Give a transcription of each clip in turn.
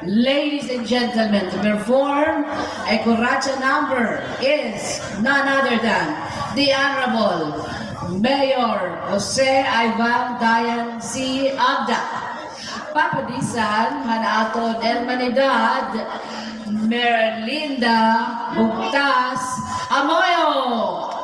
Ladies and gentlemen, to perform a Kuracha number is none other than the Honorable Mayor Jose Ivan Dayan C. Agda. Papadisan, Hanaton Hermanidad, Merlinda Bugtas Amoyo.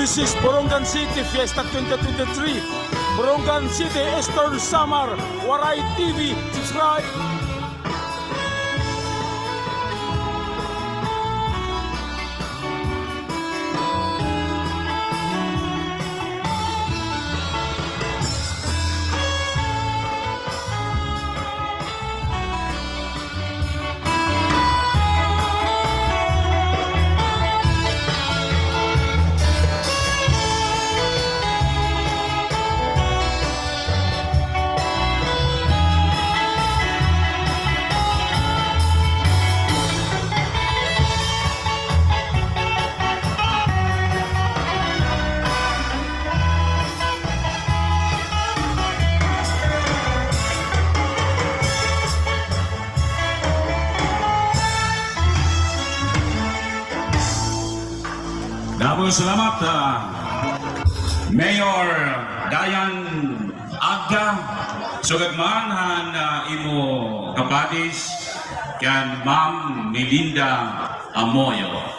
This is Borongan City Fiesta 2023. Borongan City Eastern Samar. Waray TV. Subscribe. Dapat selamat Mayor Dayan Agda sugagman han imo kapadis kan Ma'am Melinda Amoyo.